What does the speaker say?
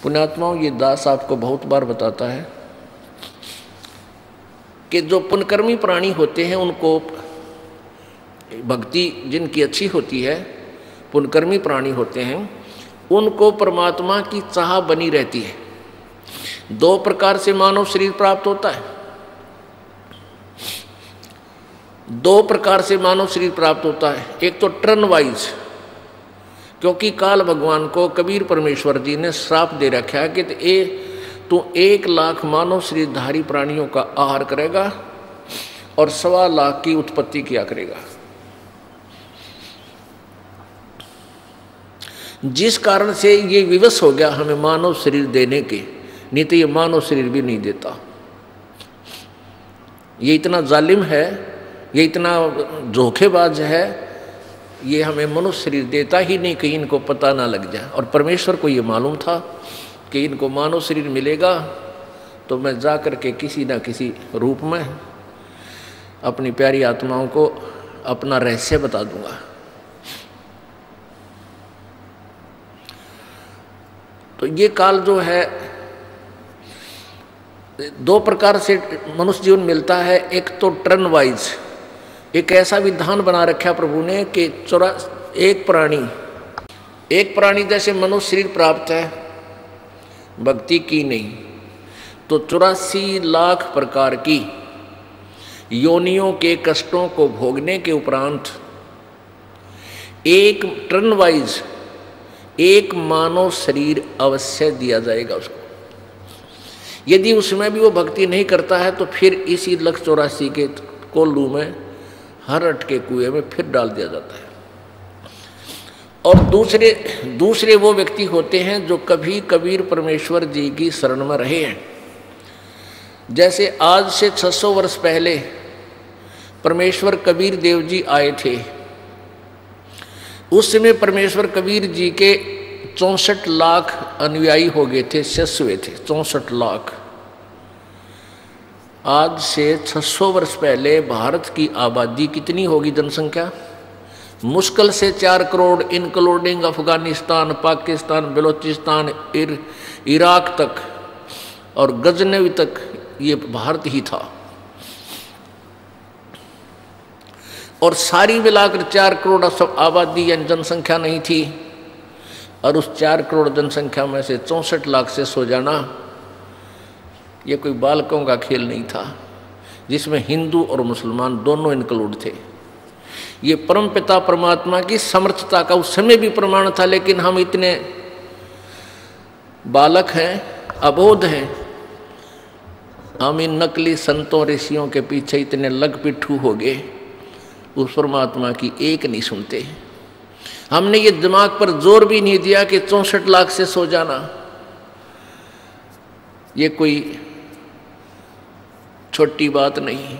पुण्यात्माओं, ये दास आपको बहुत बार बताता है कि जो पुण्यकर्मी प्राणी होते हैं उनको भक्ति जिनकी अच्छी होती है, पुण्यकर्मी प्राणी होते हैं, उनको परमात्मा की चाह बनी रहती है। दो प्रकार से मानव शरीर प्राप्त होता है, दो प्रकार से मानव शरीर प्राप्त होता है। एक तो टर्न वाइज, क्योंकि काल भगवान को कबीर परमेश्वर जी ने श्राप दे रखा है कि तू 1 लाख मानव शरीरधारी प्राणियों का आहार करेगा और 1.25 लाख की उत्पत्ति किया करेगा। जिस कारण से ये विवश हो गया हमें मानव शरीर देने के, नहीं तो ये मानव शरीर भी नहीं देता। ये इतना जालिम है, ये इतना धोखेबाज है, ये हमें मनुष्य शरीर देता ही नहीं कहीं इनको पता ना लग जाए। और परमेश्वर को ये मालूम था कि इनको मानव शरीर मिलेगा तो मैं जा कर के किसी न किसी रूप में अपनी प्यारी आत्माओं को अपना रहस्य बता दूंगा। तो ये काल जो है, 2 प्रकार से मनुष्य जीवन मिलता है। एक तो टर्न वाइज, एक ऐसा विधान बना रखा प्रभु ने कि एक प्राणी जैसे मनुष्य शरीर प्राप्त है, भक्ति की नहीं, तो 84 लाख प्रकार की योनियों के कष्टों को भोगने के उपरांत एक टर्न वाइज एक मानव शरीर अवश्य दिया जाएगा उसको। यदि उसमें भी वो भक्ति नहीं करता है तो फिर इसी 184 के कोल्लू में, हरट के कुएं में फिर डाल दिया जाता है। और दूसरे वो व्यक्ति होते हैं जो कभी कबीर परमेश्वर जी की शरण में रहे हैं। जैसे आज से 600 वर्ष पहले परमेश्वर कबीर देव जी आए थे, उस समय परमेश्वर कबीर जी के 64 लाख अनुयायी हो गए थे, शिष्य हुए थे 64 लाख। आज से 600 वर्ष पहले भारत की आबादी कितनी होगी, जनसंख्या? मुश्किल से 4 करोड़, इंक्लूडिंग अफगानिस्तान, पाकिस्तान, बलूचिस्तान, इराक तक और गजनवी तक ये भारत ही था। और सारी मिलाकर 4 करोड़ आबादी या जनसंख्या नहीं थी। और उस 4 करोड़ जनसंख्या में से 64 लाख से सो जाना, ये कोई बालकों का खेल नहीं था, जिसमें हिंदू और मुसलमान दोनों इंक्लूड थे। ये परमपिता परमात्मा की समर्थता का उस समय भी प्रमाण था। लेकिन हम इतने बालक हैं, अबोध हैं, हम इन नकली संतों ऋषियों के पीछे इतने लग पिट्ठू हो गए, उस परमात्मा की एक नहीं सुनते। हमने ये दिमाग पर जोर भी नहीं दिया कि 64 लाख से सो जाना ये कोई छोटी बात नहीं।